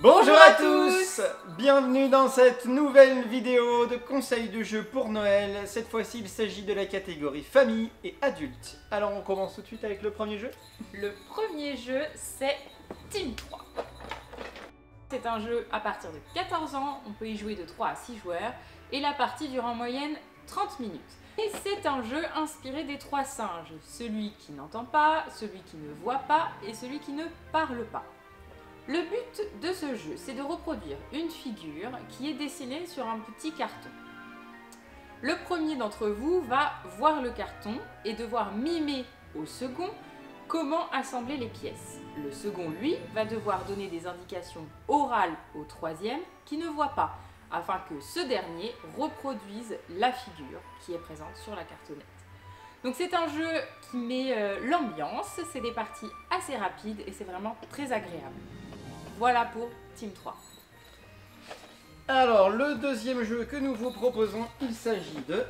Bonjour à tous! Bienvenue dans cette nouvelle vidéo de conseils de jeux pour Noël. Cette fois-ci, il s'agit de la catégorie famille et adulte. Alors on commence tout de suite avec le premier jeu. Le premier jeu, c'est Team 3. C'est un jeu à partir de 14 ans, on peut y jouer de 3 à 6 joueurs, et la partie dure en moyenne 30 minutes. Et c'est un jeu inspiré des 3 singes, celui qui n'entend pas, celui qui ne voit pas et celui qui ne parle pas. Le but de ce jeu, c'est de reproduire une figure qui est dessinée sur un petit carton. Le premier d'entre vous va voir le carton et devoir mimer au second comment assembler les pièces. Le second, lui, va devoir donner des indications orales au troisième qui ne voit pas, afin que ce dernier reproduise la figure qui est présente sur la cartonnette. Donc c'est un jeu qui met l'ambiance, c'est des parties assez rapides et c'est vraiment très agréable. Voilà pour Team 3. Alors le deuxième jeu que nous vous proposons, il s'agit de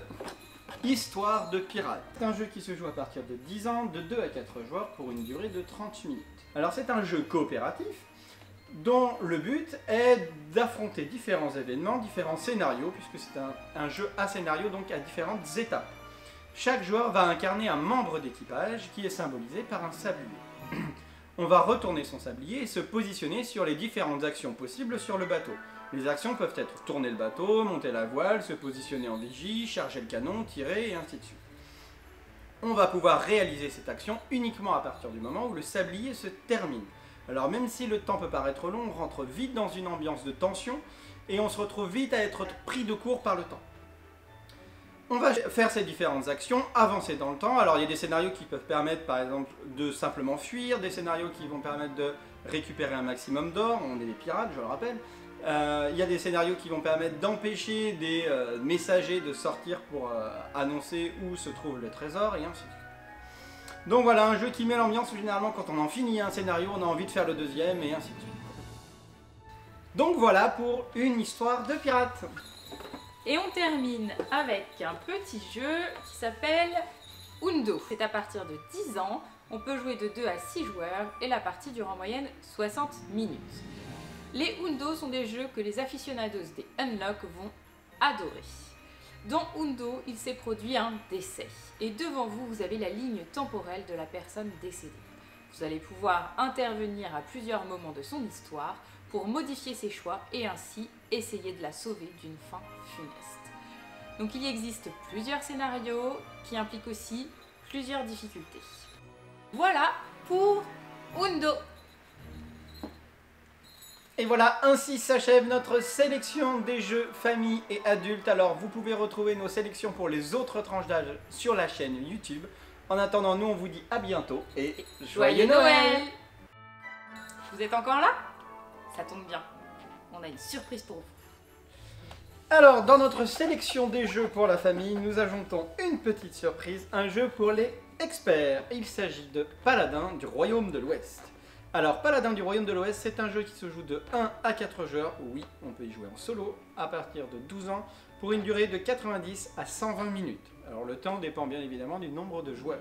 Histoire de Pirates. C'est un jeu qui se joue à partir de 10 ans, de 2 à 4 joueurs pour une durée de 30 minutes. Alors c'est un jeu coopératif dont le but est d'affronter différents événements, différents scénarios, puisque c'est un jeu à scénario, donc à différentes étapes. Chaque joueur va incarner un membre d'équipage qui est symbolisé par un sablier. On va retourner son sablier et se positionner sur les différentes actions possibles sur le bateau. Les actions peuvent être tourner le bateau, monter la voile, se positionner en vigie, charger le canon, tirer et ainsi de suite. On va pouvoir réaliser cette action uniquement à partir du moment où le sablier se termine. Alors même si le temps peut paraître long, on rentre vite dans une ambiance de tension et on se retrouve vite à être pris de court par le temps. On va faire ces différentes actions, avancer dans le temps. Alors il y a des scénarios qui peuvent permettre par exemple de simplement fuir, des scénarios qui vont permettre de récupérer un maximum d'or, on est des pirates je le rappelle. Il y a des scénarios qui vont permettre d'empêcher des messagers de sortir pour annoncer où se trouve le trésor et ainsi de suite. Donc voilà, un jeu qui met l'ambiance où généralement quand on en finit un scénario, on a envie de faire le deuxième et ainsi de suite. Donc voilà pour une histoire de pirates. Et on termine avec un petit jeu qui s'appelle Undo. C'est à partir de 10 ans, on peut jouer de 2 à 6 joueurs et la partie dure en moyenne 60 minutes. Les Undo sont des jeux que les aficionados des Unlock vont adorer. Dans Undo, il s'est produit un décès et devant vous, vous avez la ligne temporelle de la personne décédée. Vous allez pouvoir intervenir à plusieurs moments de son histoire pour modifier ses choix et ainsi essayer de la sauver d'une fin funeste. Donc il existe plusieurs scénarios qui impliquent aussi plusieurs difficultés. Voilà pour Undo. Et voilà, ainsi s'achève notre sélection des jeux famille et adultes. Alors vous pouvez retrouver nos sélections pour les autres tranches d'âge sur la chaîne YouTube. En attendant, nous on vous dit à bientôt et joyeux Noël! Vous êtes encore là? Ça tombe bien, on a une surprise pour vous. Alors, dans notre sélection des jeux pour la famille, nous ajoutons une petite surprise, un jeu pour les experts. Il s'agit de Paladin du Royaume de l'Ouest. Alors, Paladin du Royaume de l'Ouest, c'est un jeu qui se joue de 1 à 4 joueurs. Oui, on peut y jouer en solo à partir de 12 ans pour une durée de 90 à 120 minutes. Alors, le temps dépend bien évidemment du nombre de joueurs.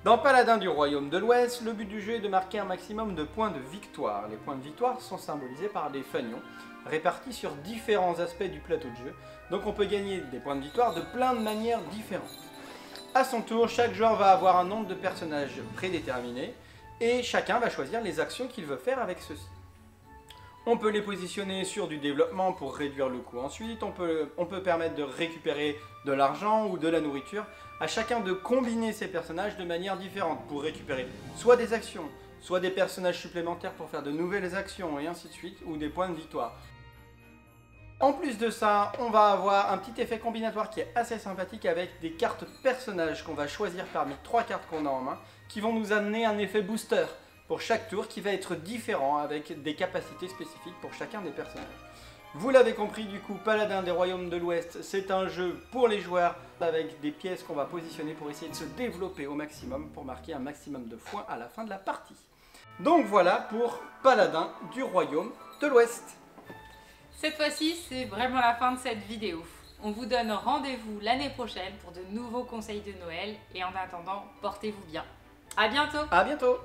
Dans Paladin du Royaume de l'Ouest, le but du jeu est de marquer un maximum de points de victoire. Les points de victoire sont symbolisés par des fanions répartis sur différents aspects du plateau de jeu. Donc on peut gagner des points de victoire de plein de manières différentes. A son tour, chaque joueur va avoir un nombre de personnages prédéterminés et chacun va choisir les actions qu'il veut faire avec ceux-ci. On peut les positionner sur du développement pour réduire le coût ensuite, on peut permettre de récupérer de l'argent ou de la nourriture. À chacun de combiner ces personnages de manière différente pour récupérer soit des actions, soit des personnages supplémentaires pour faire de nouvelles actions et ainsi de suite, ou des points de victoire. En plus de ça, on va avoir un petit effet combinatoire qui est assez sympathique avec des cartes personnages qu'on va choisir parmi 3 cartes qu'on a en main, qui vont nous amener un effet booster pour chaque tour qui va être différent avec des capacités spécifiques pour chacun des personnages. Vous l'avez compris, du coup, Paladin des Royaumes de l'Ouest, c'est un jeu pour les joueurs avec des pièces qu'on va positionner pour essayer de se développer au maximum pour marquer un maximum de points à la fin de la partie. Donc voilà pour Paladin du Royaume de l'Ouest. Cette fois-ci, c'est vraiment la fin de cette vidéo. On vous donne rendez-vous l'année prochaine pour de nouveaux conseils de Noël et en attendant, portez-vous bien. À bientôt! À bientôt!